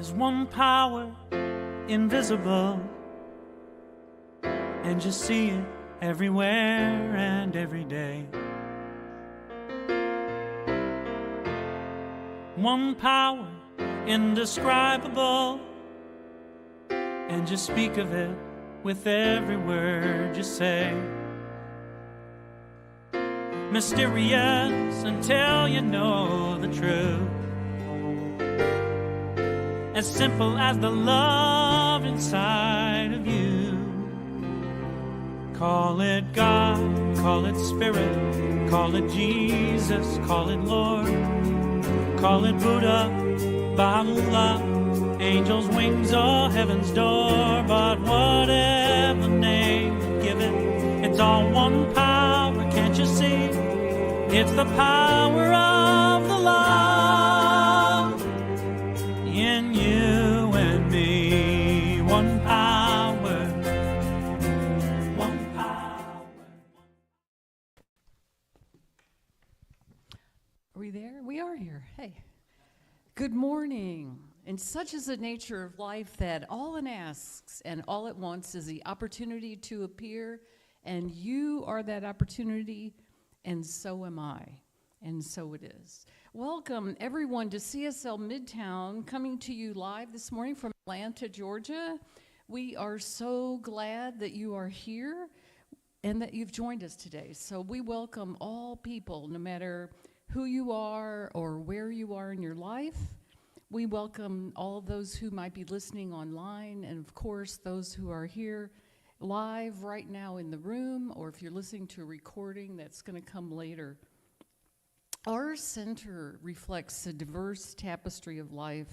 There's one power, invisible, and you see it everywhere and every day. One power, indescribable, and you speak of it with every word you say. Mysterious until you know the truth. As simple as the love inside of you. Call it God, call it Spirit, call it Jesus, call it Lord, call it Buddha, Baha'u'llah, angels' wings or heaven's door. But whatever name you give it, it's all one power, can't you see? It's the power of the love in you and me. One power, one power. Are we there? We are here. Hey. Good morning. And such is the nature of life that all it asks and all it wants is the opportunity to appear, and you are that opportunity, and so am I, and so it is. Welcome, everyone, to CSL Midtown, coming to you live this morning from Atlanta, Georgia. We are so glad that you are here and that you've joined us today. So we welcome all people, no matter who you are or where you are in your life. We welcome all those who might be listening online, and of course, those who are here live right now in the room, or if you're listening to a recording that's going to come later. Our center reflects a diverse tapestry of life,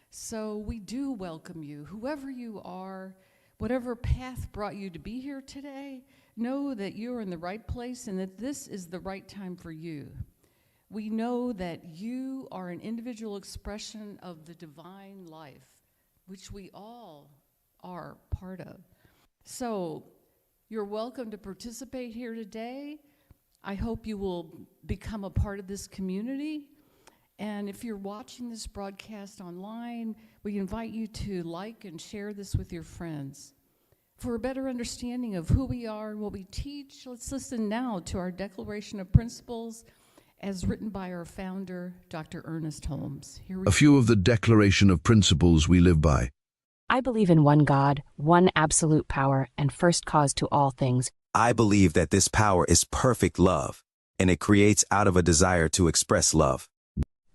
so we do welcome you. Whoever you are, whatever path brought you to be here today, know that you're in the right place and that this is the right time for you. We know that you are an individual expression of the divine life, which we all are part of. So you're welcome to participate here today. I hope you will become a part of this community. And if you're watching this broadcast online, we invite you to like and share this with your friends. For a better understanding of who we are and what we teach, let's listen now to our Declaration of Principles as written by our founder, Dr. Ernest Holmes. A few of the Declaration of Principles we live by. I believe in one God, one absolute power, and first cause to all things. I believe that this power is perfect love, and it creates out of a desire to express love.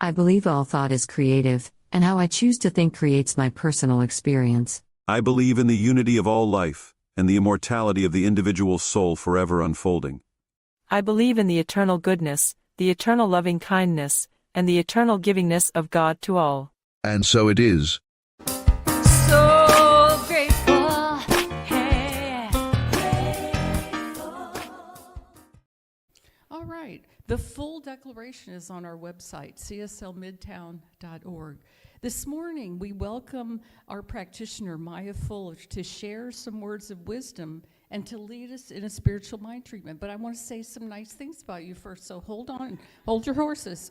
I believe all thought is creative, and how I choose to think creates my personal experience. I believe in the unity of all life, and the immortality of the individual soul forever unfolding. I believe in the eternal goodness, the eternal loving kindness, and the eternal givingness of God to all. And so it is. So grateful, hey. All right, the full declaration is on our website, cslmidtown.org. This morning, we welcome our practitioner, Maya Fuller, to share some words of wisdom and to lead us in a spiritual mind treatment. But I want to say some nice things about you first, so hold on, hold your horses.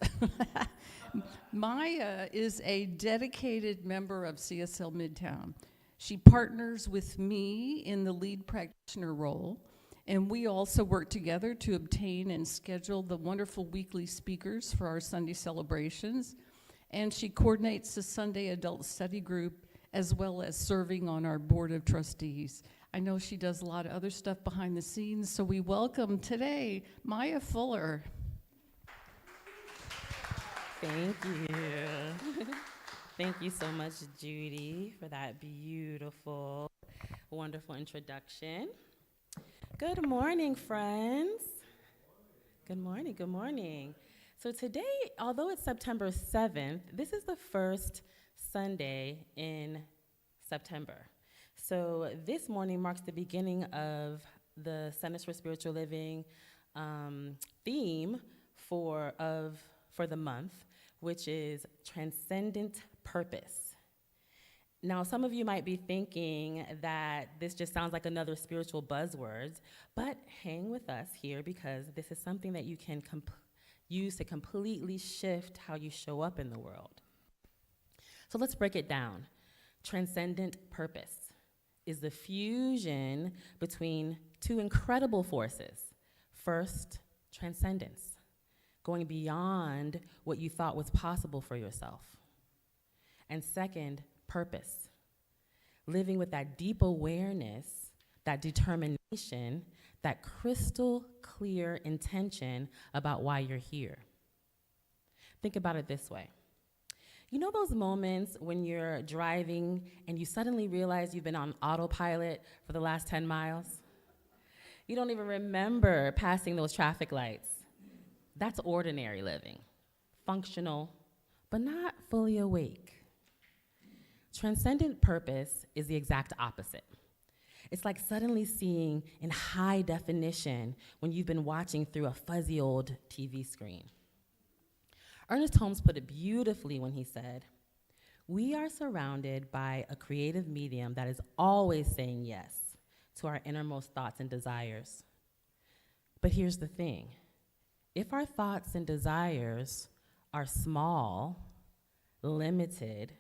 Maya is a dedicated member of CSL Midtown. She partners with me in the lead practitioner role, and we also work together to obtain and schedule the wonderful weekly speakers for our Sunday celebrations, and she coordinates the Sunday adult study group as well as serving on our board of trustees. I know she does a lot of other stuff behind the scenes, so we welcome today Maya Fuller. Thank you. Thank you so much, Judy, for that beautiful, wonderful introduction. Good morning, friends. Good morning, good morning. So today, although it's September 7th, this is the first Sunday in September. So this morning marks the beginning of the Centers for Spiritual Living theme for the month, which is Transcendent Purpose. Now, some of you might be thinking that this just sounds like another spiritual buzzword, but hang with us here because this is something that you can use to completely shift how you show up in the world. So let's break it down. Transcendent purpose is the fusion between two incredible forces. First, transcendence, going beyond what you thought was possible for yourself. And second, purpose, living with that deep awareness, that determination, that crystal clear intention about why you're here. Think about it this way. You know those moments when you're driving and you suddenly realize you've been on autopilot for the last 10 miles? You don't even remember passing those traffic lights. That's ordinary living, functional, but not fully awake. Transcendent purpose is the exact opposite. It's like suddenly seeing in high definition when you've been watching through a fuzzy old TV screen. Ernest Holmes put it beautifully when he said, "We are surrounded by a creative medium that is always saying yes to our innermost thoughts and desires." But here's the thing. If our thoughts and desires are small, limited,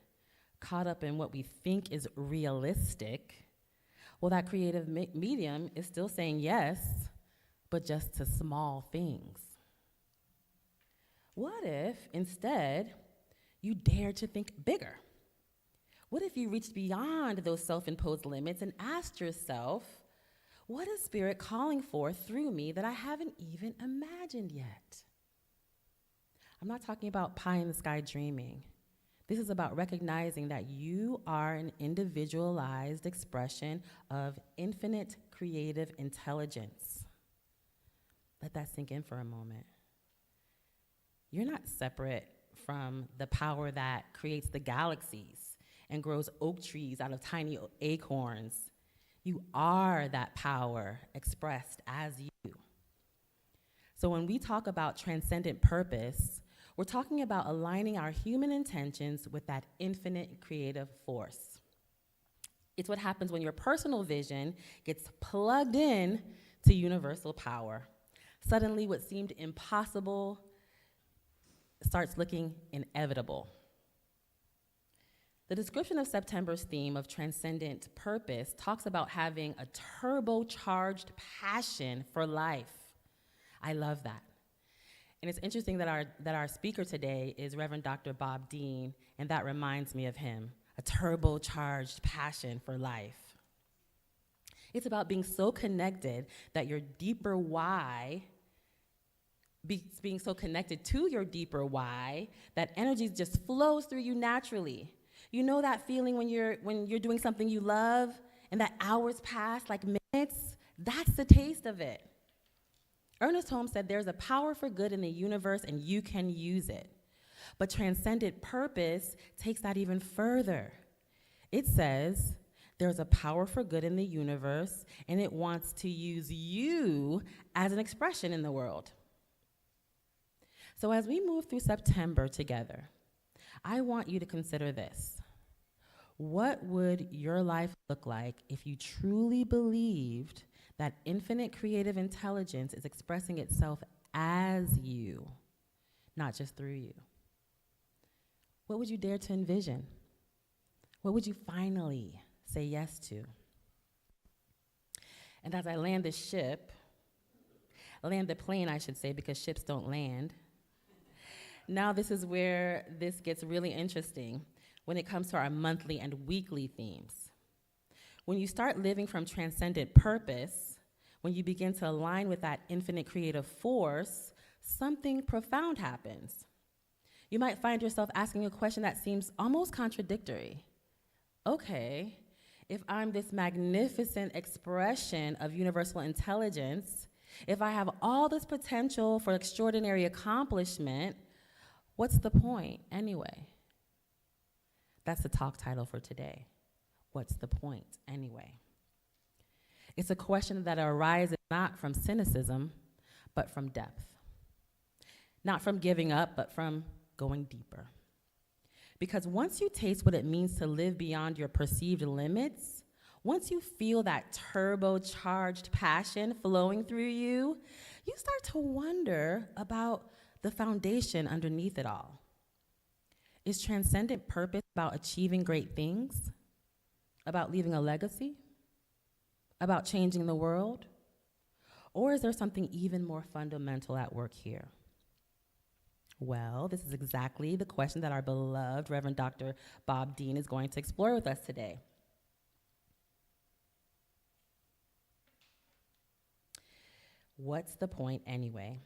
caught up in what we think is realistic, well, that creative medium is still saying yes, but just to small things. What if, instead, you dared to think bigger? What if you reached beyond those self-imposed limits and asked yourself, what is Spirit calling for through me that I haven't even imagined yet? I'm not talking about pie-in-the-sky dreaming. This is about recognizing that you are an individualized expression of infinite creative intelligence. Let that sink in for a moment. You're not separate from the power that creates the galaxies and grows oak trees out of tiny acorns. You are that power expressed as you. So when we talk about transcendent purpose, we're talking about aligning our human intentions with that infinite creative force. It's what happens when your personal vision gets plugged in to universal power. Suddenly, what seemed impossible starts looking inevitable. The description of September's theme of transcendent purpose talks about having a turbocharged passion for life. I love that. And it's interesting that our speaker today is Reverend Dr. Bob Deen, and that reminds me of him, a turbocharged passion for life. It's about being so connected that your deeper why, being so connected to your deeper why, that energy just flows through you naturally. You know that feeling when you're doing something you love and that hours pass like minutes? That's the taste of it. Ernest Holmes said there's a power for good in the universe and you can use it. But transcendent purpose takes that even further. It says there's a power for good in the universe and it wants to use you as an expression in the world. So as we move through September together, I want you to consider this. What would your life look like if you truly believed that infinite creative intelligence is expressing itself as you, not just through you? What would you dare to envision? What would you finally say yes to? And as I land the plane, I should say, because ships don't land. Now this is where this gets really interesting when it comes to our monthly and weekly themes. When you start living from transcendent purpose, when you begin to align with that infinite creative force, something profound happens. You might find yourself asking a question that seems almost contradictory. Okay, if I'm this magnificent expression of universal intelligence, if I have all this potential for extraordinary accomplishment, what's the point anyway? That's the talk title for today. What's the point anyway? It's a question that arises not from cynicism, but from depth. Not from giving up, but from going deeper. Because once you taste what it means to live beyond your perceived limits, once you feel that turbocharged passion flowing through you, you start to wonder about the foundation underneath it all. Is transcendent purpose about achieving great things? About leaving a legacy? About changing the world? Or is there something even more fundamental at work here? Well, this is exactly the question that our beloved Reverend Dr. Bob Deen is going to explore with us today. What's the point anyway?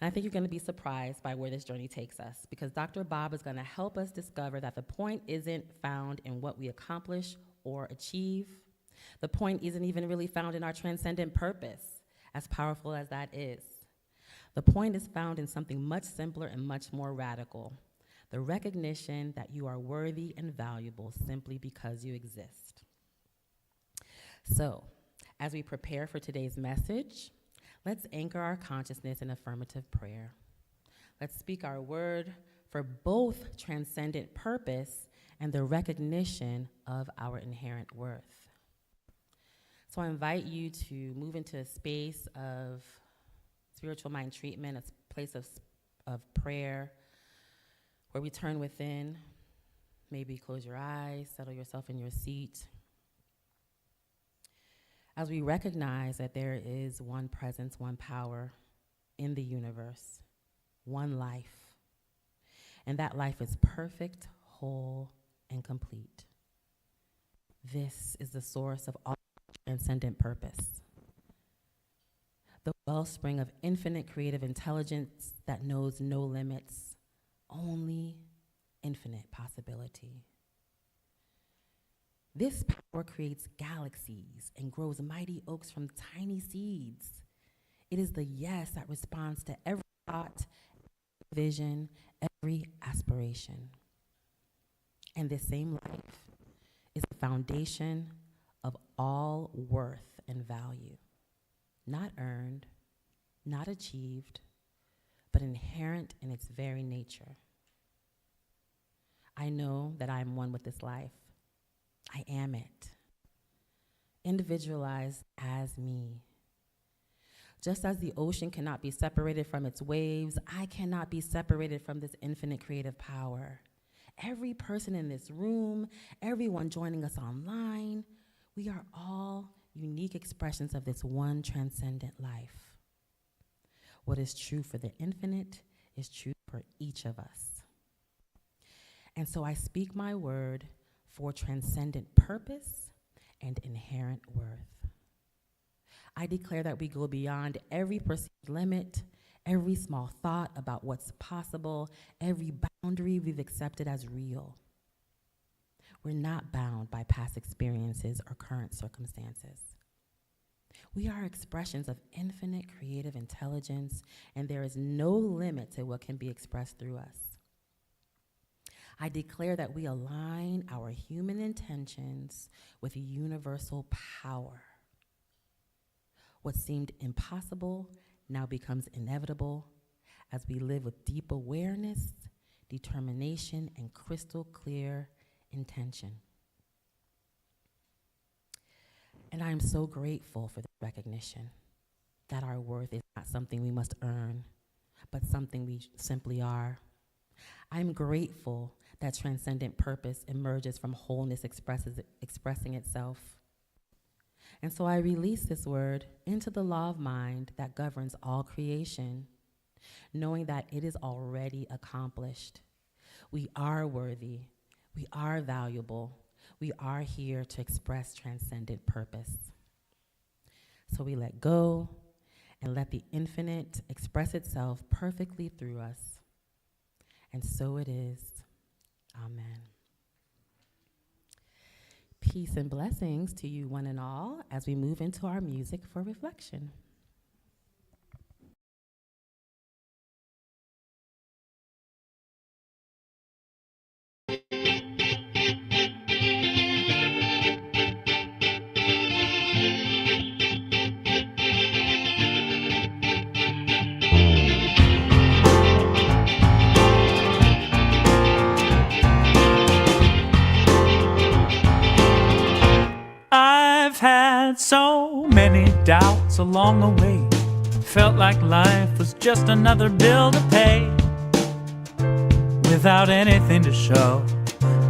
And I think you're going to be surprised by where this journey takes us, because Dr. Bob is going to help us discover that the point isn't found in what we accomplish or achieve. The point isn't even really found in our transcendent purpose, as powerful as that is. The point is found in something much simpler and much more radical: the recognition that you are worthy and valuable simply because you exist. So, as we prepare for today's message, let's anchor our consciousness in affirmative prayer. Let's speak our word for both transcendent purpose and the recognition of our inherent worth. So I invite you to move into a space of spiritual mind treatment, a place of prayer, where we turn within. Maybe close your eyes, settle yourself in your seat. As we recognize that there is one presence, one power in the universe, one life, and that life is perfect, whole, and complete. This is the source of all transcendent purpose, the wellspring of infinite creative intelligence that knows no limits, only infinite possibility. This power creates galaxies and grows mighty oaks from tiny seeds. It is the yes that responds to every thought, vision, every aspiration. And this same life is the foundation of all worth and value, not earned, not achieved, but inherent in its very nature. I know that I am one with this life. I am it, individualized as me. Just as the ocean cannot be separated from its waves, I cannot be separated from this infinite creative power. Every person in this room, everyone joining us online, we are all unique expressions of this one transcendent life. What is true for the infinite is true for each of us. And so I speak my word for transcendent purpose and inherent worth. I declare that we go beyond every perceived limit, every small thought about what's possible, every boundary we've accepted as real. We're not bound by past experiences or current circumstances. We are expressions of infinite creative intelligence, and there is no limit to what can be expressed through us. I declare that we align our human intentions with universal power. What seemed impossible now becomes inevitable as we live with deep awareness, determination, and crystal clear intention. And I am so grateful for the recognition that our worth is not something we must earn, but something we simply are. I'm grateful that transcendent purpose emerges from wholeness expressing itself. And so I release this word into the law of mind that governs all creation, knowing that it is already accomplished. We are worthy. We are valuable. We are here to express transcendent purpose. So we let go and let the infinite express itself perfectly through us. And so it is. Amen. Peace and blessings to you one and all as we move into our music for reflection. I've had so many doubts along the way. Felt like life was just another bill to pay. without anything to show.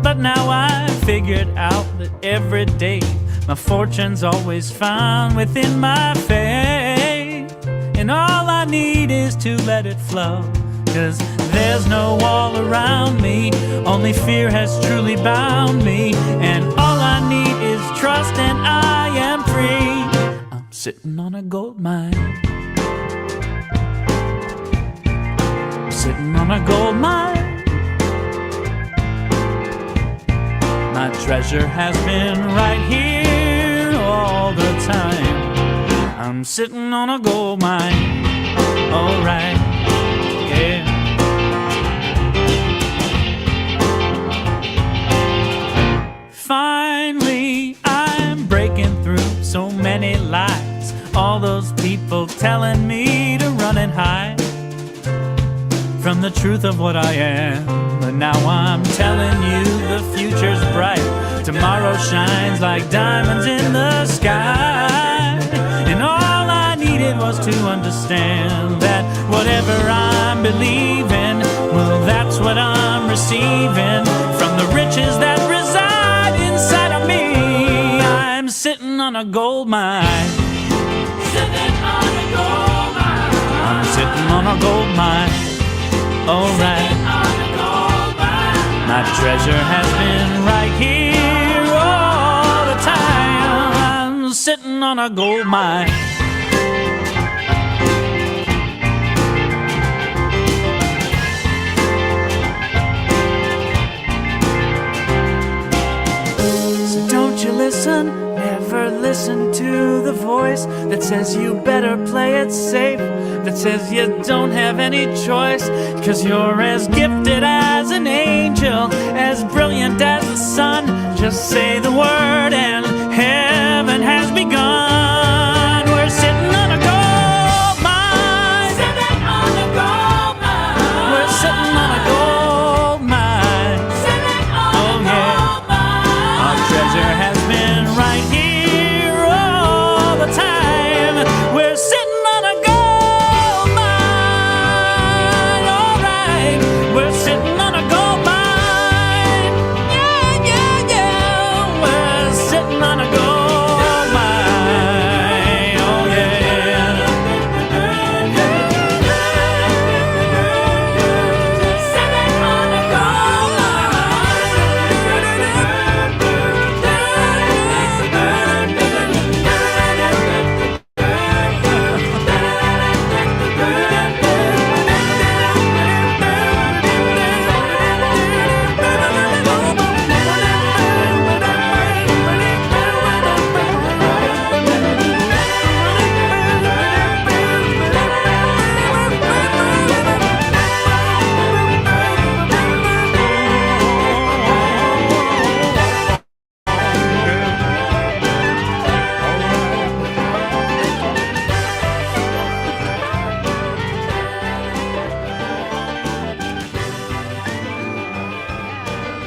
But now I've figured out that every day my fortune's always found within my faith. And all I need is to let it flow, 'cause there's no wall around me, only fear has truly bound me. And all I need is trust and I am free. I'm sitting on a gold mine. I'm sitting on a gold mine. My treasure has been right here all the time. I'm sitting on a gold mine. Alright, yeah. Finally, I'm breaking through so many lies. All those people telling me to run and hide from the truth of what I am. But now I'm telling you the future's bright. Tomorrow shines like diamonds in the sky. And all I needed was to understand that whatever I'm believing, well, that's what I'm receiving from the riches that reside inside of me. I'm sitting on a gold mine. Sitting on a gold mine. I'm sitting on a gold mine. Alright, my treasure has been right here all the time. I'm sitting on a gold mine. So don't you listen, never listen to the voice that says you better play it safe, that says you don't have any choice, 'cause you're as gifted as an angel, as brilliant as the sun. Just say the word and heaven has begun. We're sitting on a gold mine. Sitting on a gold mine. We're sitting on a gold mine. Sitting on a gold mine. Our treasure has been right here all the time. We're sitting on a gold mine. Alright, we're sitting on a gold mine. Yeah, yeah, yeah. We're sitting on a gold mine. Oh yeah. Sitting on a gold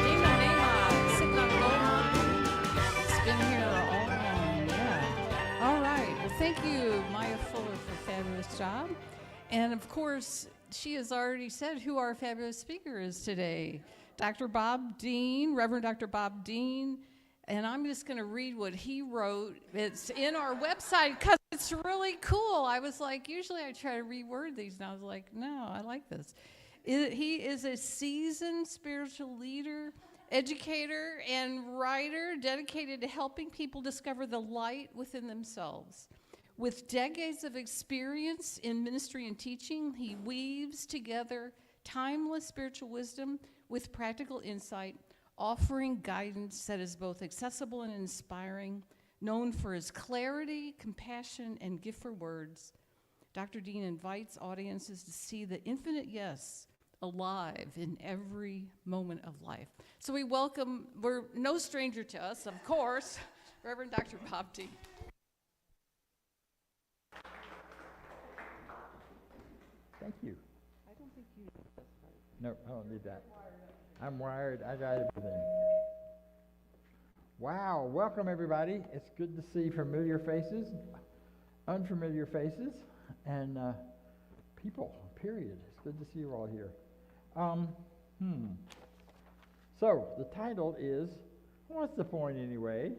Daniel Nahmod, sitting on a gold mine. It's been here all along, yeah. All right, well, thank you, Maya Fuller, for a fabulous job. And of course, she has already said who our fabulous speaker is today. Dr. Bob Deen, Reverend Dr. Bob Deen. And I'm just going to read what he wrote. It's in our website because it's really cool. I was like, usually I try to reword these, and I was like, no, I like this. He is a seasoned spiritual leader, educator, and writer dedicated to helping people discover the light within themselves. With decades of experience in ministry and teaching, he weaves together timeless spiritual wisdom with practical insight, offering guidance that is both accessible and inspiring, known for his clarity, compassion, and gift for words. Dr. Deen invites audiences to see the infinite yes alive in every moment of life. So we're no stranger to us, of course, Reverend Dr. Bob Deen. Thank you. I don't think you need this part. No, I don't need that. I'm wired. I got everything. Wow. Welcome, everybody. It's good to see familiar faces, unfamiliar faces, and people, period. It's good to see you all here. So the title is, what's the point anyway?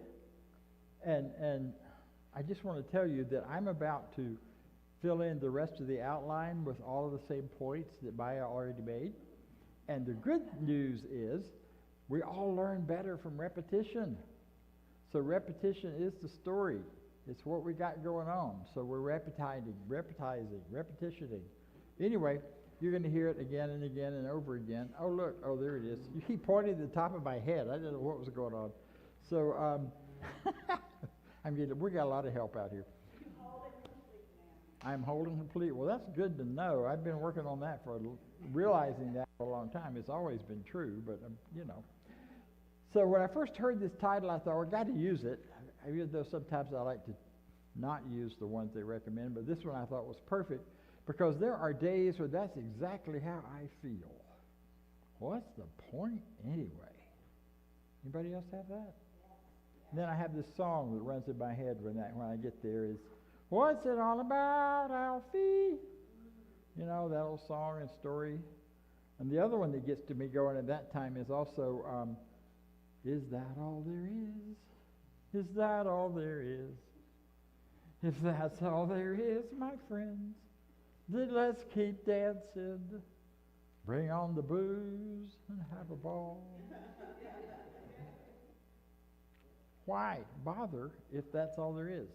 And I just want to tell you that I'm about to fill in the rest of the outline with all of the same points that Maya already made. And the good news is we all learn better from repetition. So repetition is the story. It's what we got going on. So we're repetizing. Anyway, you're going to hear it again and again and over again. Oh, look. Oh, there it is. You keep pointing to the top of my head. I didn't know what was going on. So we got a lot of help out here. I'm holding complete. Well, that's good to know. I've been working on that realizing that for a long time. It's always been true, but you know. So when I first heard this title, I thought, well, I got to use it. Even though sometimes I like to not use the ones they recommend, but this one I thought was perfect because there are days where that's exactly how I feel. What's the point anyway? Anybody else have that? And then I have this song that runs in my head when I get there is, what's it all about, Alfie? You know, that old song and story. And the other one that gets to me going at that time is also, is that all there is? Is that all there is? If that's all there is, my friends, then let's keep dancing. Bring on the booze and have a ball. Why bother if that's all there is?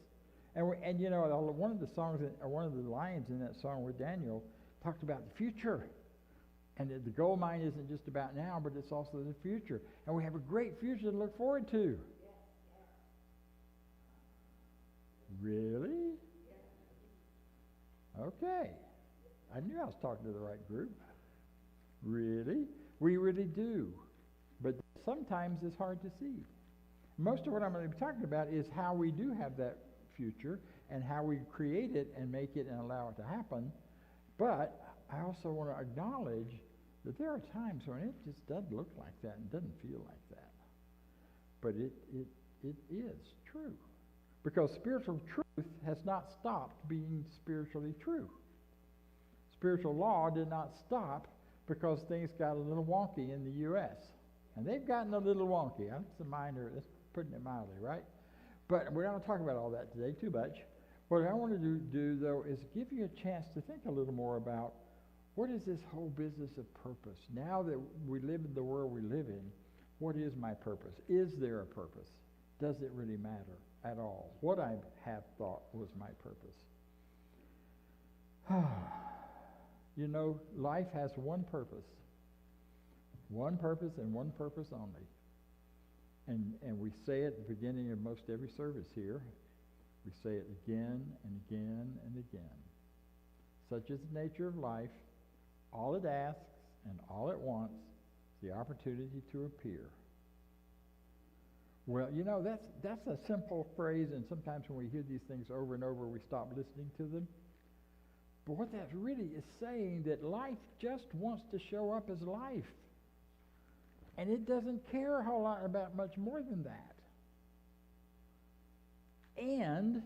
And you know, one of the songs, or one of the lines in that song where Daniel talked about the future. And the gold mine isn't just about now, but it's also the future. And we have a great future to look forward to. Really? Okay. I knew I was talking to the right group. Really? We really do. But sometimes it's hard to see. Most of what I'm going to be talking about is how we do have that future and how we create it and make it and allow it to happen. But I also want to acknowledge that there are times when it just doesn't look like that and doesn't feel like that. But it is true. Because spiritual truth has not stopped being spiritually true. Spiritual law did not stop because things got a little wonky in the U.S. And they've gotten a little wonky. That's putting it mildly, right? But we're not going to talk about all that today too much. What I want to do, though, is give you a chance to think a little more about what is this whole business of purpose? Now that we live in the world we live in, what is my purpose? Is there a purpose? Does it really matter at all? What I have thought was my purpose. You know, life has one purpose. One purpose and one purpose only. And we say it at the beginning of most every service here. We say it again and again and again. Such is the nature of life. All it asks and all it wants is the opportunity to appear. Well, you know, that's a simple phrase, and sometimes when we hear these things over and over, we stop listening to them. But what that really is saying that life just wants to show up as life. And it doesn't care a whole lot about much more than that. And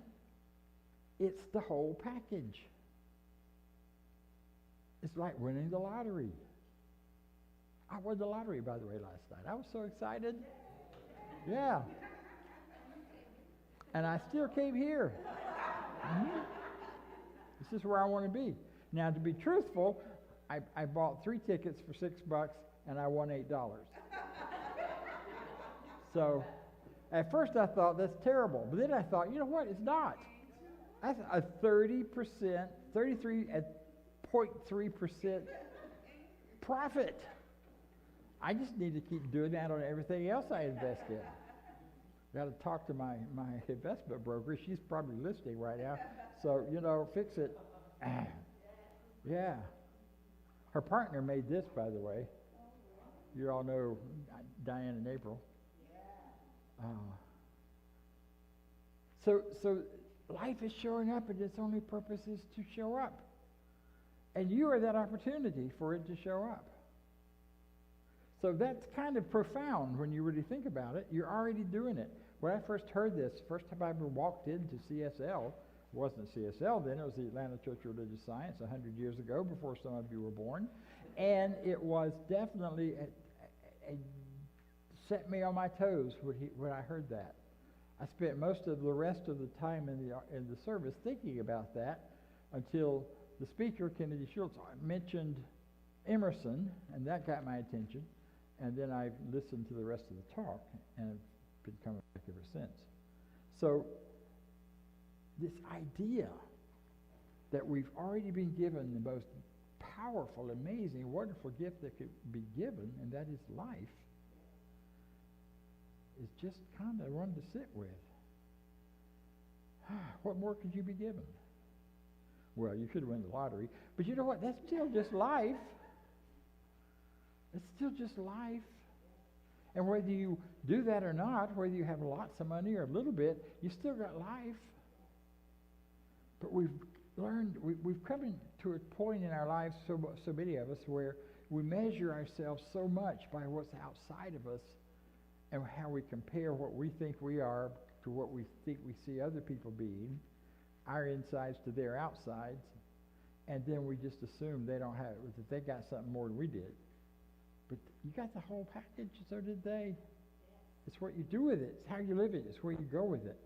it's the whole package. It's like winning the lottery. I won the lottery, by the way, last night. I was so excited. Yeah. And I still came here. Mm-hmm. This is where I want to be. Now, to be truthful, I bought 3 tickets for $6 and I won $8. So, at first I thought that's terrible. But then I thought, you know what? It's not. That's a 33.3% profit. I just need to keep doing that on everything else I invest in. Got to talk to my investment broker. She's probably listening right now. So, you know, fix it. Yeah. Her partner made this, by the way. You all know Diane and April. So life is showing up, and its only purpose is to show up. And you are that opportunity for it to show up. So that's kind of profound when you really think about it. You're already doing it. When I first heard this, first time I ever walked into CSL, it wasn't CSL then, it was the Atlanta Church of Religious Science 100 years ago, before some of you were born. And it was definitely set me on my toes when I heard that. I spent most of the rest of the time in the service thinking about that until the speaker, Kennedy Schultz, mentioned Emerson, and that got my attention. And then I listened to the rest of the talk, and it's been coming back ever since. So this idea that we've already been given the most powerful, amazing, wonderful gift that could be given, and that is life, is just kind of one to sit with. What more could you be given? Well, you could win the lottery, but you know what? That's still just life. It's still just life. And whether you do that or not, whether you have lots of money or a little bit, you still got life. But we've learned, we've come to a point in our lives, so many of us, where we measure ourselves so much by what's outside of us and how we compare what we think we are to what we think we see other people being, our insides to their outsides, and then we just assume they don't have it, that they got something more than we did. But you got the whole package, so did they. It's what you do with it. It's how you live it. It's where you go with it.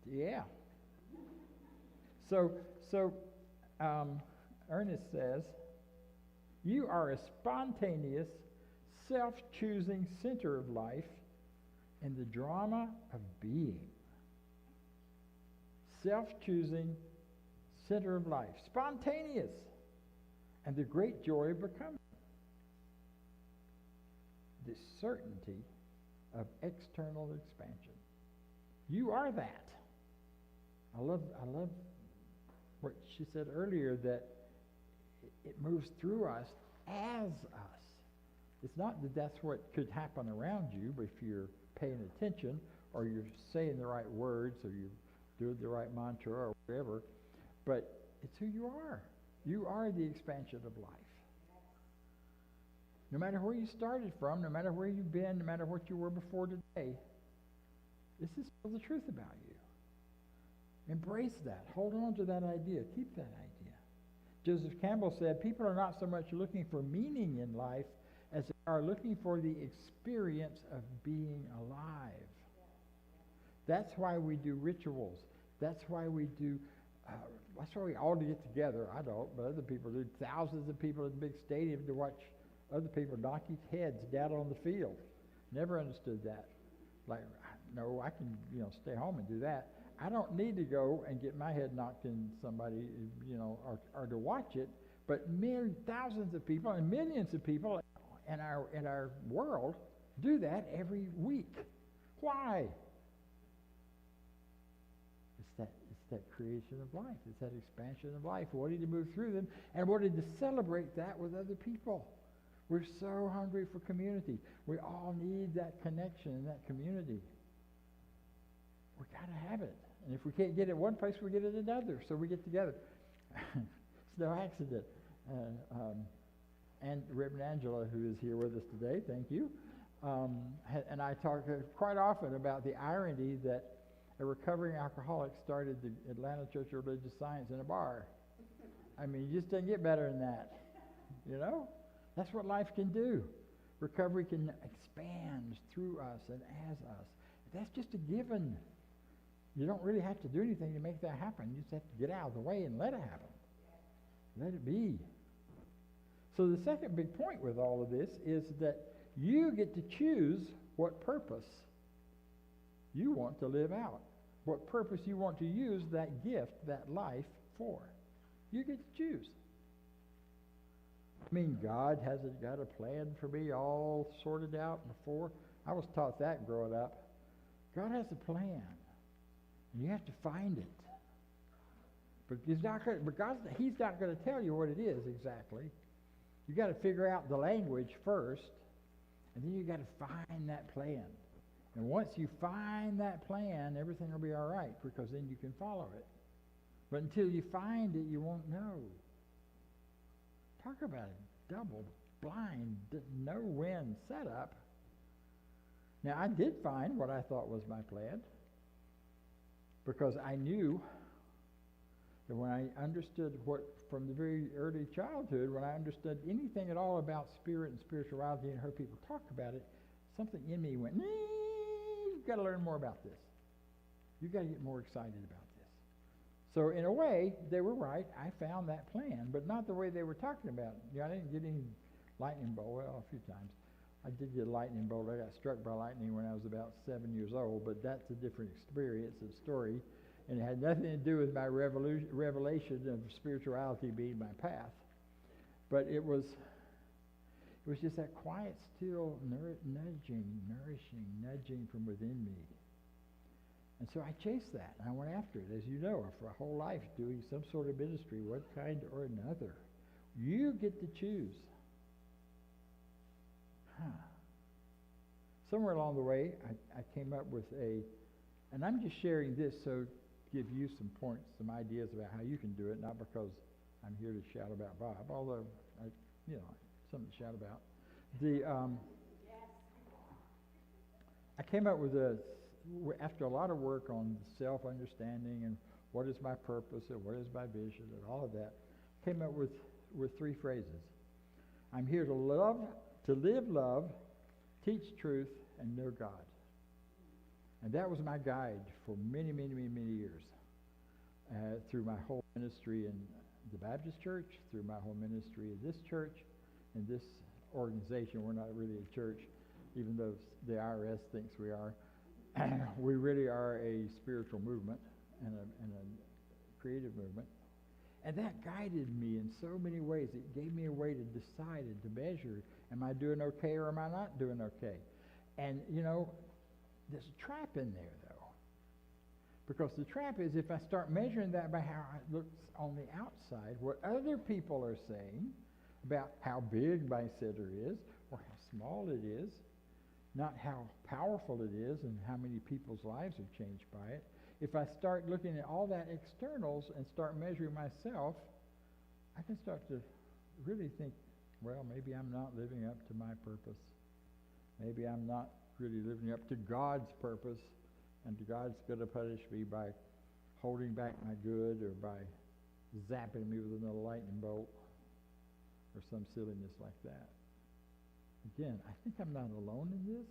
Yeah. So Ernest says, you are a spontaneous, self-choosing center of life in the drama of being. Self-choosing center of life. Spontaneous. And the great joy of becoming. The certainty of external expansion. You are that. I love what she said earlier, that it moves through us as us. It's not that that's what could happen around you, but if you're paying attention, or you're saying the right words, or you're doing the right mantra, or whatever, but it's who you are. You are the expansion of life. No matter where you started from, no matter where you've been, no matter what you were before today, this is still the truth about you. Embrace that. Hold on to that idea. Keep that idea. Joseph Campbell said, people are not so much looking for meaning in life as they are looking for the experience of being alive. That's why we do rituals. That's why we do, that's why we all get together. I don't, but other people do. Thousands of people in the big stadium to watch other people knock each heads down on the field. Never understood that. Like, no, I can, stay home and do that. I don't need to go and get my head knocked in somebody, or to watch it. But thousands of people and millions of people in our world do that every week. Why? It's that creation of life. It's that expansion of life, wanting to move through them and wanting to celebrate that with other people. We're so hungry for community. We all need that connection and that community. We got to have it. And if we can't get it one place, we get it another. So we get together. It's no accident. And Reverend Angela, who is here with us today, thank you. And I talk quite often about the irony that a recovering alcoholic started the Atlanta Church of Religious Science in a bar. I mean, you just doesn't get better than that. That's what life can do. Recovery can expand through us and as us. That's just a given. You don't really have to do anything to make that happen. You just have to get out of the way and let it happen. Let it be. So the second big point with all of this is that you get to choose what purpose you want to live out. What purpose you want to use that gift, that life for. You get to choose. I mean, God hasn't got a plan for me all sorted out before. I was taught that growing up. God has a plan. And you have to find it. But He's not going to tell you what it is exactly. You got to figure out the language first, and then you got to find that plan. And once you find that plan, everything will be all right, because then you can follow it. But until you find it, you won't know. Talk about a double blind, no-win setup. Now, I did find what I thought was my plan, because I knew And when I understood from the very early childhood, when I understood anything at all about spirit and spirituality and heard people talk about it, something in me went, you've got to learn more about this. You've got to get more excited about this. So in a way, they were right. I found that plan, but not the way they were talking about it. I didn't get any lightning bolt. Well, a few times. I did get a lightning bolt. I got struck by lightning when I was about 7 years old, but that's a different experience and story. And it had nothing to do with my revelation of spirituality being my path. But it was just that quiet, still nudging from within me. And so I chased that, and I went after it, as you know, for a whole life doing some sort of ministry, one kind or another. You get to choose. Somewhere along the way, I came up with and I'm just sharing this so give you some points, some ideas about how you can do it, not because I'm here to shout about Bob, although, something to shout about. I came up with after a lot of work on self-understanding and what is my purpose and what is my vision and all of that, came up with 3 phrases. I'm here to live love, teach truth, and know God. And that was my guide for many, many, many, many years. Through my whole ministry in the Baptist church, through my whole ministry in this church, in this organization. We're not really a church, even though the IRS thinks we are. We really are a spiritual movement and a creative movement. And that guided me in so many ways. It gave me a way to decide and to measure, am I doing okay or am I not doing okay? And, there's a trap in there, though. Because the trap is if I start measuring that by how it looks on the outside, what other people are saying about how big my center is or how small it is, not how powerful it is and how many people's lives are changed by it. If I start looking at all that externals and start measuring myself, I can start to really think, well, maybe I'm not living up to my purpose. Maybe I'm not really living up to God's purpose, and God's going to punish me by holding back my good or by zapping me with another lightning bolt or some silliness like that. Again, I think I'm not alone in this,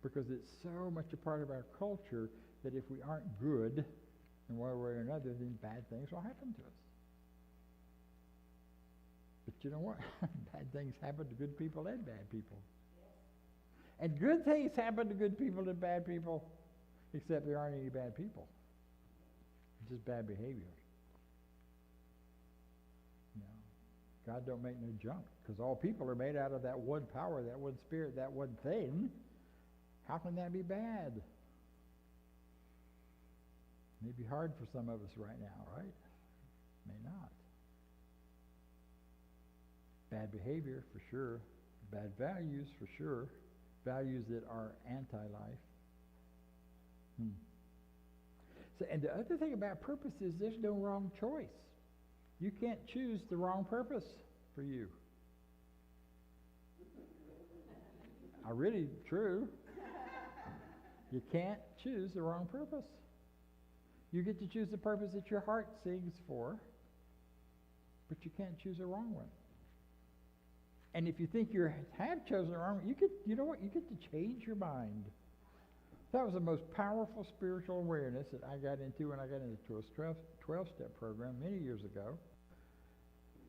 because it's so much a part of our culture that if we aren't good in one way or another, then bad things will happen to us. But you know what? Bad things happen to good people and bad people. And good things happen to good people and bad people, except there aren't any bad people. It's just bad behavior. God don't make no junk, because all people are made out of that one power, that one spirit, that one thing. How can that be bad? May be hard for some of us right now, right? May not. Bad behavior, for sure. Bad values, for sure. Values that are anti-life. So, and the other thing about purpose is there's no wrong choice. You can't choose the wrong purpose for you. Really true. You can't choose the wrong purpose. You get to choose the purpose that your heart sings for, but you can't choose a wrong one. And if you think you have chosen the wrong one, you know what? You get to change your mind. That was the most powerful spiritual awareness that I got into when I got into a 12-step program many years ago.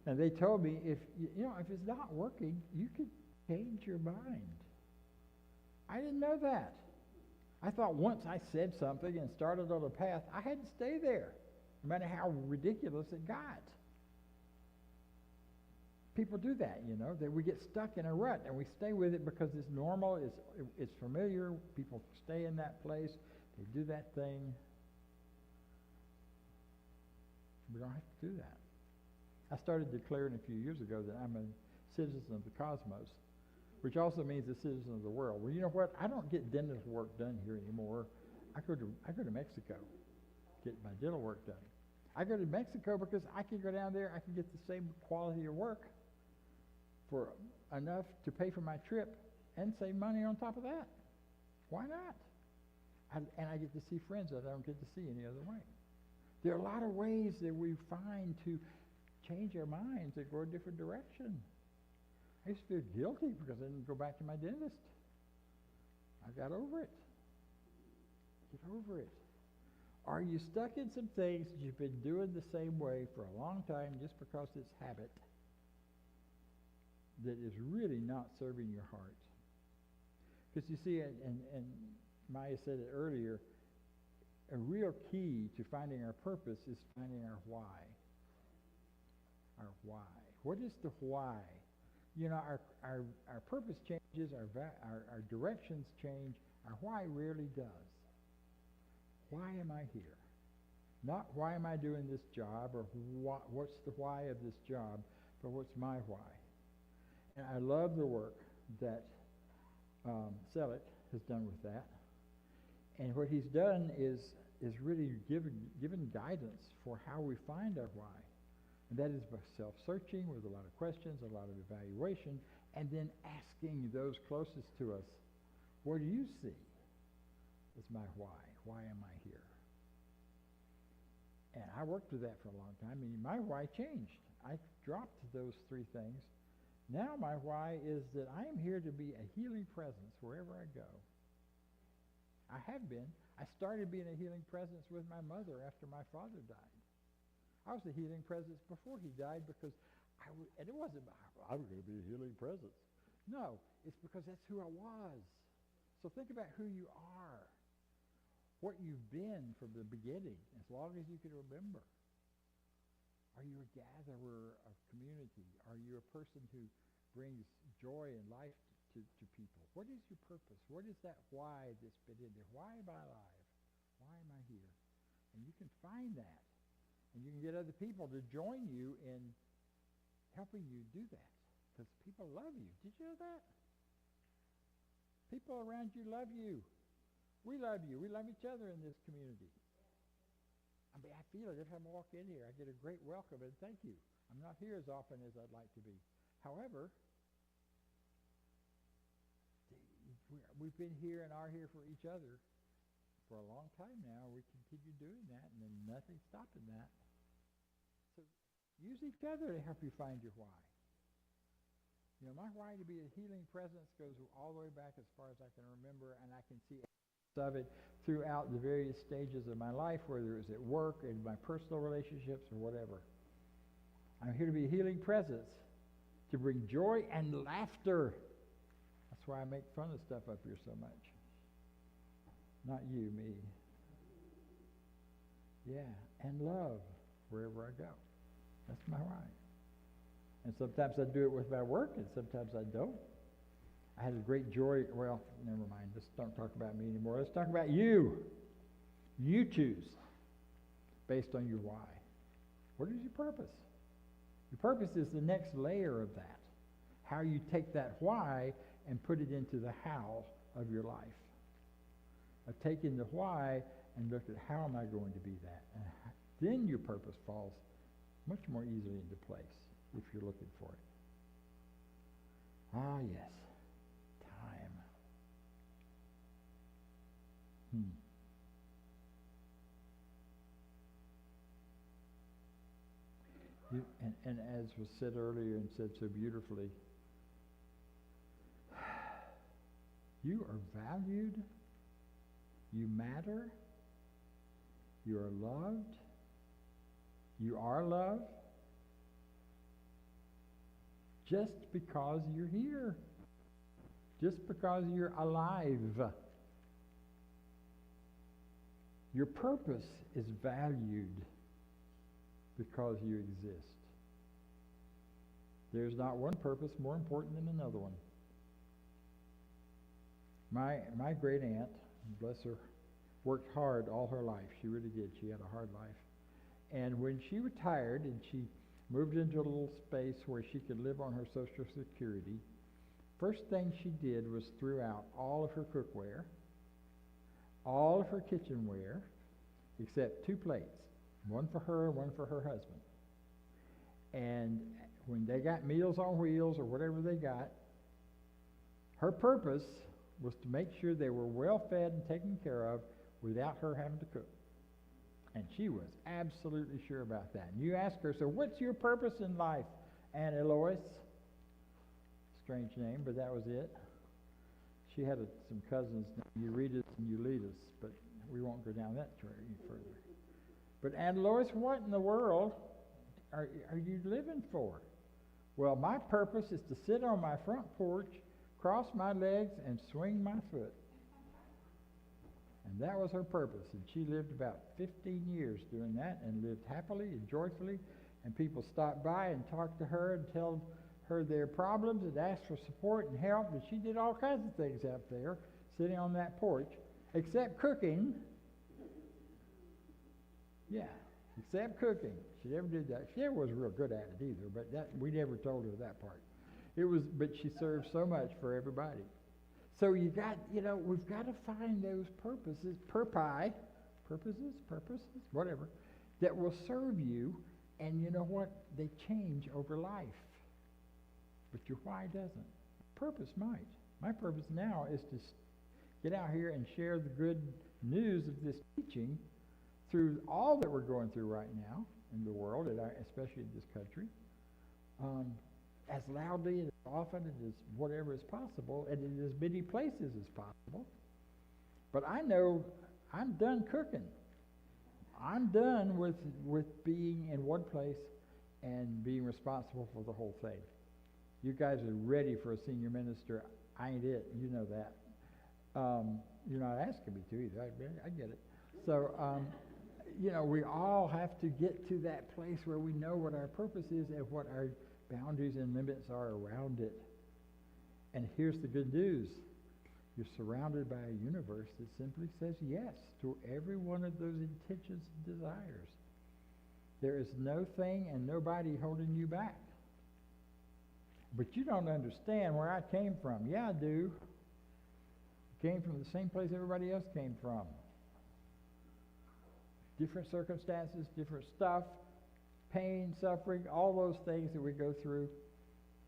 And they told me, if it's not working, you could change your mind. I didn't know that. I thought once I said something and started on a path, I had to stay there, no matter how ridiculous it got. People do that, that we get stuck in a rut and we stay with it because it's normal, it's familiar, people stay in that place, they do that thing. We don't have to do that. I started declaring a few years ago that I'm a citizen of the cosmos, which also means a citizen of the world. Well, you know what? I don't get dental work done here anymore. I go to Mexico, get my dental work done. I go to Mexico because I can go down there, I can get the same quality of work for enough to pay for my trip and save money on top of that. Why not? And I get to see friends that I don't get to see any other way. There are a lot of ways that we find to change our minds and go a different direction. I used to feel guilty because I didn't go back to my dentist. I got over it. Get over it. Are you stuck in some things that you've been doing the same way for a long time just because it's habit that is really not serving your heart? Because you see, and Maya said it earlier, a real key to finding our purpose is finding our why. Our why. What is the why? You know, our purpose changes, our directions change, our why rarely does. Why am I here? Not why am I doing this job, or what's the why of this job, but what's my why? And I love the work that Sittin has done with that. And what he's done is really given guidance for how we find our why. And that is by self-searching with a lot of questions, a lot of evaluation, and then asking those closest to us, what do you see as my why? Why am I here? And I worked with that for a long time. I mean, my why changed. I dropped those three things. Now my why is that I am here to be a healing presence wherever I go. I have been. I started being a healing presence with my mother after my father died. I was a healing presence before he died because and it wasn't about, I'm going to be a healing presence. No, it's because that's who I was. So think about who you are, what you've been from the beginning, as long as you can remember. Are you a gatherer of community? Are you a person who brings joy and life to people? What is your purpose? What is that why that's been in there? Why am I alive? Why am I here? And you can find that. And you can get other people to join you in helping you do that. Because people love you. Did you know that? People around you love you. We love you. We love each other in this community. I mean, I feel it every time I walk in here. I get a great welcome and thank you. I'm not here as often as I'd like to be. However, we've been here and are here for each other for a long time now. We continue doing that, and then nothing's stopping that. So use each other to help you find your why. You know, my why to be a healing presence goes all the way back as far as I can remember, and I can see of it throughout the various stages of my life, whether it's at work, in my personal relationships, or whatever. I'm here to be a healing presence, to bring joy and laughter. That's why I make fun of stuff up here so much. Not you, me. Yeah, and love wherever I go. That's my why. And sometimes I do it with my work, and sometimes I don't. I had a great joy. Well, never mind. Let's don't talk about me anymore. Let's talk about you. You choose based on your why. What is your purpose? Your purpose is the next layer of that. How you take that why and put it into the how of your life. Of taking the why and look at how am I going to be that. And then your purpose falls much more easily into place if you're looking for it. Ah, yes. And as was said earlier and said so beautifully, you are valued, you matter, you are loved, you are loved, just because you're here, just because you're alive. Your purpose is valued because you exist. There's not one purpose more important than another one. My great aunt, bless her, worked hard all her life. She really did. She had a hard life. And when she retired and she moved into a little space where she could live on her Social Security, first thing she did was threw out all of her cookware, all of her kitchenware, except 2 plates, one for her and one for her husband. And when they got Meals on Wheels or whatever they got, her purpose was to make sure they were well fed and taken care of without her having to cook. And she was absolutely sure about that. And you ask her, so what's your purpose in life, Aunt Eloise? Strange name, but that was it. She had some cousins named Euretus and Euletus, but we won't go down that trail any further. But Aunt Eloise, what in the world are you living for? Well, my purpose is to sit on my front porch, cross my legs, and swing my foot. And that was her purpose. And she lived about 15 years doing that and lived happily and joyfully. And people stopped by and talked to her and told her their problems and asked for support and help. And she did all kinds of things out there, sitting on that porch, except cooking. Yeah, except cooking. She never did that. She never was real good at it either, but we never told her that part. But she served so much for everybody. So we've got to find those purposes, whatever, that will serve you, and you know what? They change over life. But your why doesn't. Purpose might. My purpose now is to get out here and share the good news of this teaching through all that we're going through right now in the world, especially in this country, as loudly and as often and as whatever is possible, and in as many places as possible. But I know I'm done cooking. I'm done with being in one place and being responsible for the whole thing. You guys are ready for a senior minister. I ain't it. You know that. You're not asking me to either. I get it. So, we all have to get to that place where we know what our purpose is and what our boundaries and limits are around it. And here's the good news. You're surrounded by a universe that simply says yes to every one of those intentions and desires. There is no thing and nobody holding you back. But you don't understand where I came from. Yeah, I do. I came from the same place everybody else came from. Different circumstances, different stuff, pain, suffering, all those things that we go through.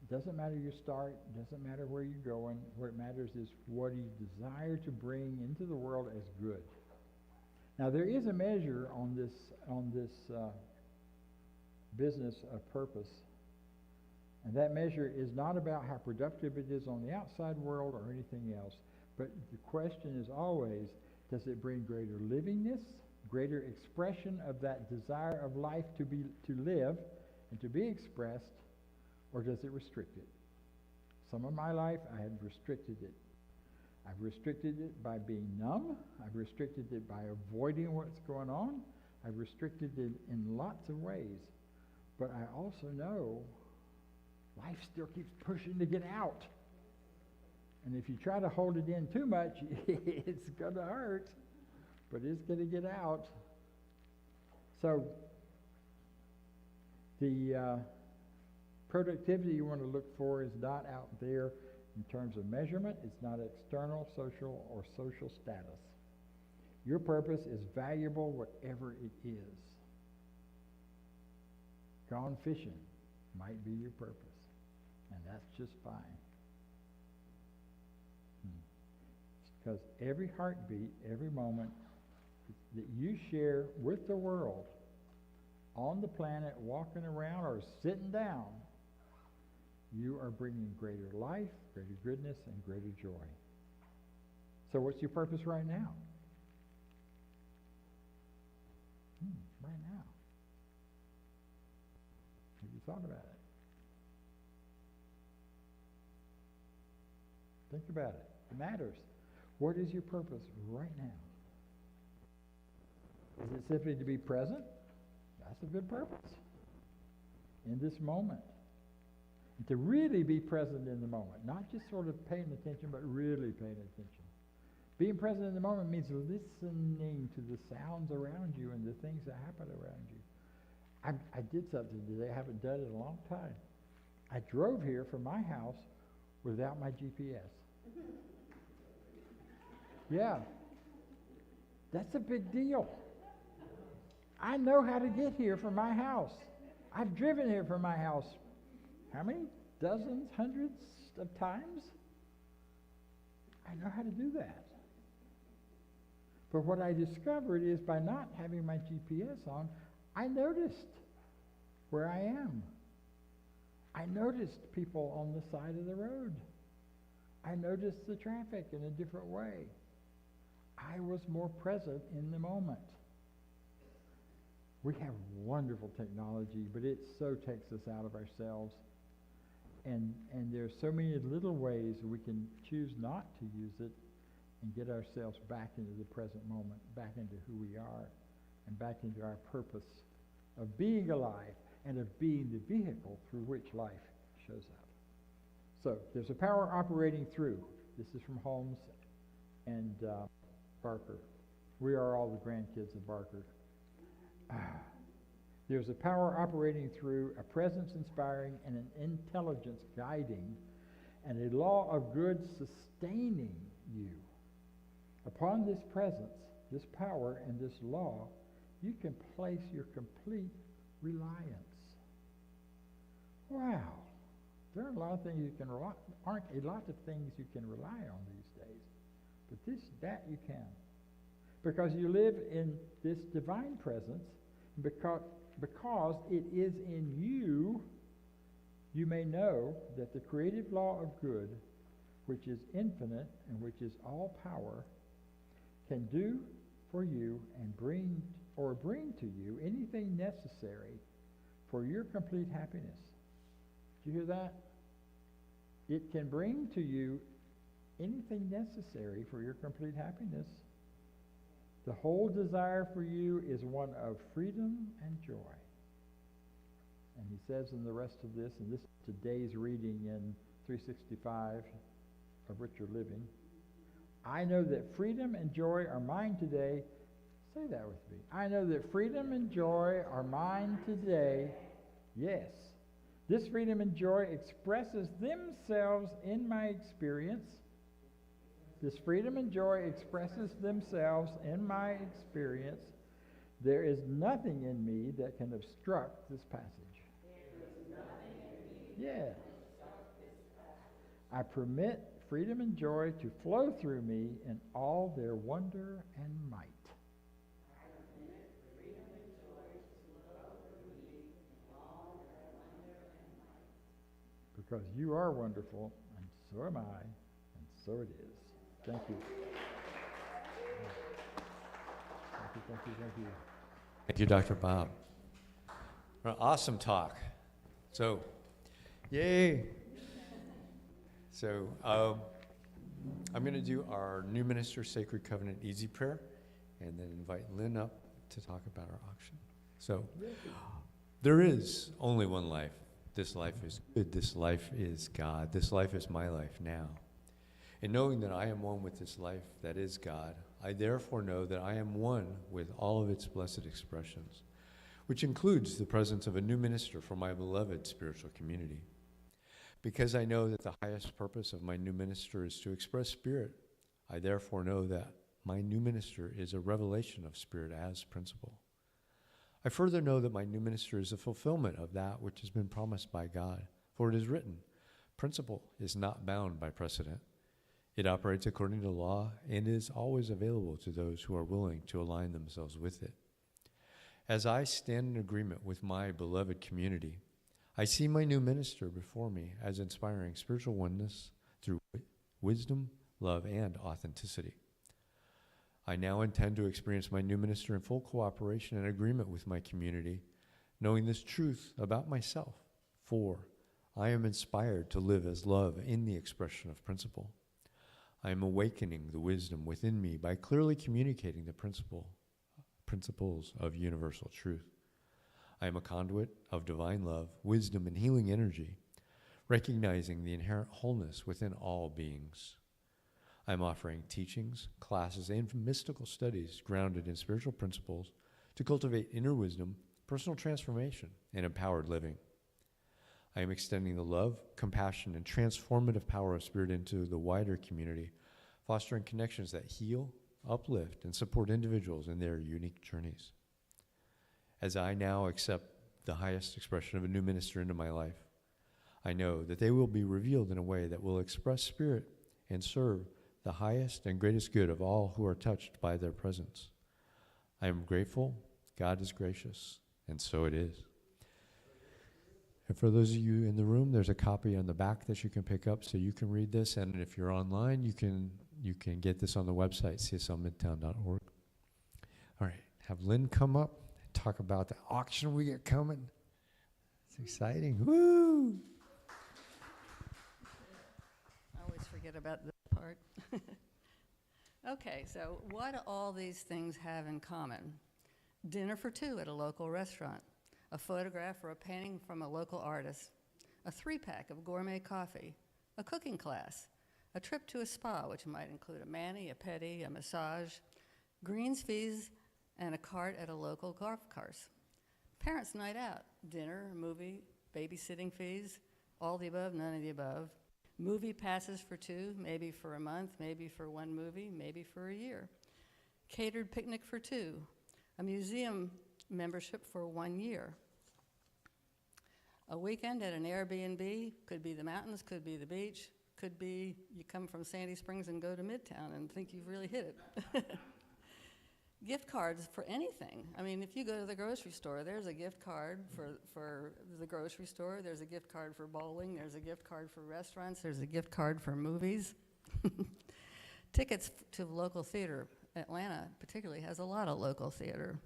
It doesn't matter your start. It doesn't matter where you're going. What matters is what you desire to bring into the world as good. Now, there is a measure on this business of purpose. And that measure is not about how productive it is on the outside world or anything else. But the question is always, does it bring greater livingness, greater expression of that desire of life to live and to be expressed, or does it restrict it? Some of my life, I have restricted it. I've restricted it by being numb. I've restricted it by avoiding what's going on. I've restricted it in lots of ways. But I also know life still keeps pushing to get out. And if you try to hold it in too much, it's going to hurt, but it's going to get out. So the productivity you want to look for is not out there in terms of measurement. It's not external, social, or social status. Your purpose is valuable whatever it is. Gone fishing might be your purpose. And that's just fine. Because every heartbeat, every moment that you share with the world on the planet, walking around or sitting down, you are bringing greater life, greater goodness, and greater joy. So what's your purpose right now? Right now. Have you thought about it? Think about it. It matters. What is your purpose right now? Is it simply to be present? That's a good purpose. In this moment. And to really be present in the moment. Not just sort of paying attention, but really paying attention. Being present in the moment means listening to the sounds around you and the things that happen around you. I did something today I haven't done in a long time. I drove here from my house without my GPS. Yeah, that's a big deal. I know how to get here from my house. I've driven here from my house, how many? Dozens, hundreds of times? I know how to do that. But what I discovered is by not having my GPS on, I noticed where I am. I noticed people on the side of the road. I noticed the traffic in a different way. I was more present in the moment. We have wonderful technology, but it so takes us out of ourselves. And there's so many little ways we can choose not to use it and get ourselves back into the present moment, back into who we are, and back into our purpose of being alive and of being the vehicle through which life shows up. So there's a power operating through. This is from Holmes and Barker. We are all the grandkids of Barker. There's a power operating through, a presence inspiring, and an intelligence guiding, and a law of good sustaining you. Upon this presence, this power, and this law, you can place your complete reliance. Wow. There are a lot of things you can rely, aren't a lot of things you can rely on these days, but that you can. Because you live in this divine presence, because it is in you, you may know that the creative law of good, which is infinite and which is all power, can do for you and bring to you anything necessary for your complete happiness. Did you hear that? It can bring to you anything necessary for your complete happiness. The whole desire for you is one of freedom and joy. And he says in the rest of this, and this is today's reading in 365 of Richer Living, I know that freedom and joy are mine today. Say that with me. I know that freedom and joy are mine today. Yes. This freedom and joy expresses themselves in my experience. This freedom and joy expresses themselves in my experience. There is nothing in me that can obstruct this passage. Yeah. I permit freedom and joy to flow through me in all their wonder and might. Because you are wonderful, and so am I, and so it is. Thank you. Thank you. Thank you, Dr. Bob. An awesome talk. So, yay. So, I'm going to do our new minister sacred covenant easy prayer and then invite Lynn up to talk about our auction. So, there is only one life. This life is good. This life is God. This life is my life now. And knowing that I am one with this life that is God, I therefore know that I am one with all of its blessed expressions, which includes the presence of a new minister for my beloved spiritual community. Because I know that the highest purpose of my new minister is to express spirit, I therefore know that my new minister is a revelation of spirit as principle. I further know that my new minister is a fulfillment of that which has been promised by God, for it is written, principle is not bound by precedent. It operates according to law and is always available to those who are willing to align themselves with it. As I stand in agreement with my beloved community, I see my new minister before me as inspiring spiritual oneness through wisdom, love, and authenticity. I now intend to experience my new minister in full cooperation and agreement with my community, knowing this truth about myself, for I am inspired to live as love in the expression of principle. I am awakening the wisdom within me by clearly communicating the principles of universal truth. I am a conduit of divine love, wisdom, and healing energy, recognizing the inherent wholeness within all beings. I am offering teachings, classes, and mystical studies grounded in spiritual principles to cultivate inner wisdom, personal transformation, and empowered living. I am extending the love, compassion, and transformative power of spirit into the wider community, fostering connections that heal, uplift, and support individuals in their unique journeys. As I now accept the highest expression of a new minister into my life, I know that they will be revealed in a way that will express spirit and serve the highest and greatest good of all who are touched by their presence. I am grateful, God is gracious, and so it is. And for those of you in the room, there's a copy on the back that you can pick up so you can read this. And if you're online, you can get this on the website, cslmidtown.org. All right, have Lynn come up and talk about the auction we get coming. It's exciting. Woo! I always forget about this part. Okay, so what do all these things have in common? Dinner for two at a local restaurant, a photograph or a painting from a local artist, a 3-pack of gourmet coffee, a cooking class, a trip to a spa, which might include a mani, a pedi, a massage, greens fees, and a cart at a local golf course. Parents' night out, dinner, movie, babysitting fees, all the above, none of the above. Movie passes for two, maybe for a month, maybe for one movie, maybe for a year. Catered picnic for two, a museum membership for 1 year. A weekend at an Airbnb, could be the mountains, could be the beach, could be you come from Sandy Springs and go to Midtown and think you've really hit it. Gift cards for anything. I mean, if you go to the grocery store, there's a gift card for the grocery store, there's a gift card for bowling, there's a gift card for restaurants, there's a gift card for movies. Tickets to local theater. Atlanta particularly has a lot of local theater.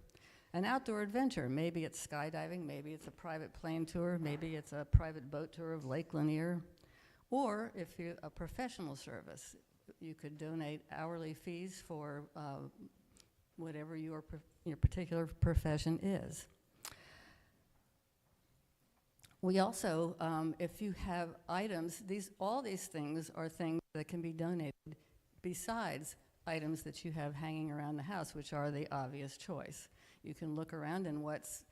An outdoor adventure, maybe it's skydiving, maybe it's a private plane tour, maybe it's a private boat tour of Lake Lanier. Or if you're a professional service, you could donate hourly fees for whatever your particular profession is. We also, if you have items, all these things are things that can be donated besides items that you have hanging around the house, which are the obvious choice. You can look around and what's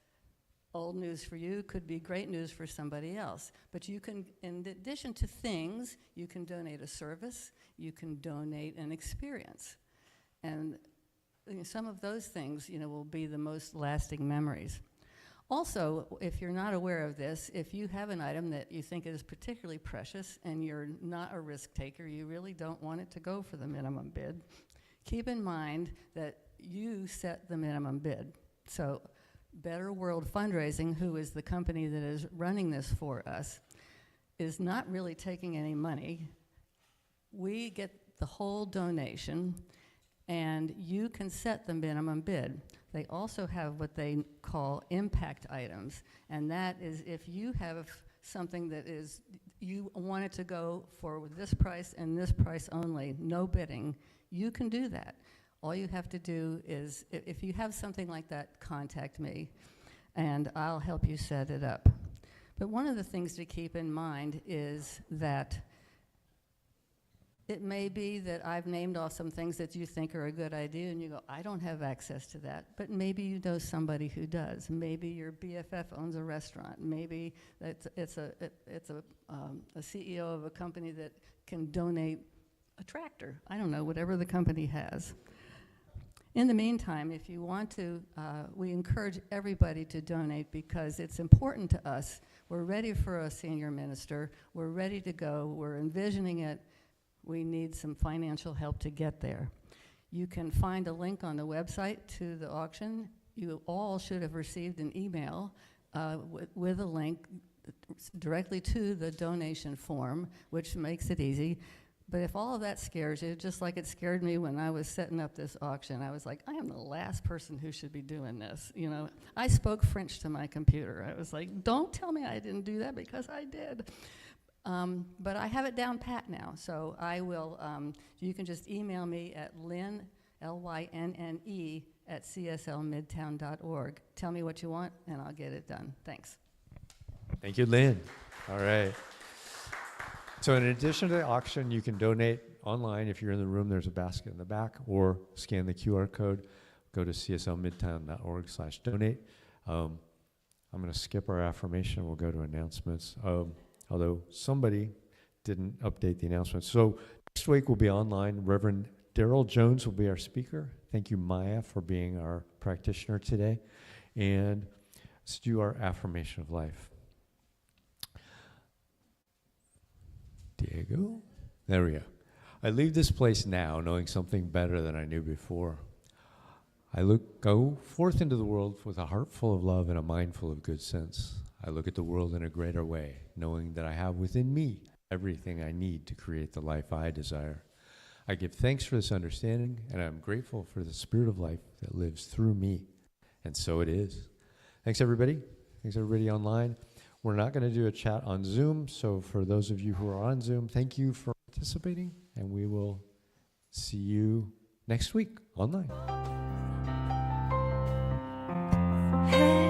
old news for you could be great news for somebody else. But you can, in addition to things, you can donate a service, you can donate an experience. And some of those things, will be the most lasting memories. Also, if you're not aware of this, if you have an item that you think is particularly precious and you're not a risk taker, you really don't want it to go for the minimum bid, keep in mind that you set the minimum bid. So Better World Fundraising, who is the company that is running this for us, is not really taking any money. We get the whole donation, and you can set the minimum bid. They also have what they call impact items, and that is if you have something that is, you want it to go for this price and this price only, no bidding, you can do that. All you have to do is, if you have something like that, contact me, and I'll help you set it up. But one of the things to keep in mind is that it may be that I've named off some things that you think are a good idea, and you go, I don't have access to that. But maybe you know somebody who does. Maybe your BFF owns a restaurant. Maybe it's a CEO of a company that can donate a tractor. I don't know, whatever the company has. In the meantime, if you want to, we encourage everybody to donate because it's important to us. We're ready for a senior minister. We're ready to go. We're envisioning it. We need some financial help to get there. You can find a link on the website to the auction. You all should have received an email with a link directly to the donation form, which makes it easy. But if all of that scares you, just like it scared me when I was setting up this auction, I was like, I am the last person who should be doing this. I spoke French to my computer. I was like, don't tell me I didn't do that because I did. But I have it down pat now, so I will, you can just email me at Lynne, L-Y-N-N-E, at cslmidtown.org. Tell me what you want, and I'll get it done. Thanks. Thank you, Lynn. All right. So in addition to the auction, you can donate online. If you're in the room, there's a basket in the back, or scan the QR code. Go to cslmidtown.org/donate. I'm going to skip our affirmation. We'll go to announcements. Although somebody didn't update the announcements. So next week will be online. Reverend Daryl Jones will be our speaker. Thank you, Maya, for being our practitioner today. And let's do our affirmation of life. Diego, there we go. I leave this place now knowing something better than I knew before. I go forth into the world with a heart full of love and a mind full of good sense. I look at the world in a greater way, knowing that I have within me everything I need to create the life I desire. I give thanks for this understanding, and I'm grateful for the spirit of life that lives through me. And so it is. Thanks, everybody. Thanks, everybody online. We're not going to do a chat on Zoom, so for those of you who are on Zoom, thank you for participating, and we will see you next week online. Hey.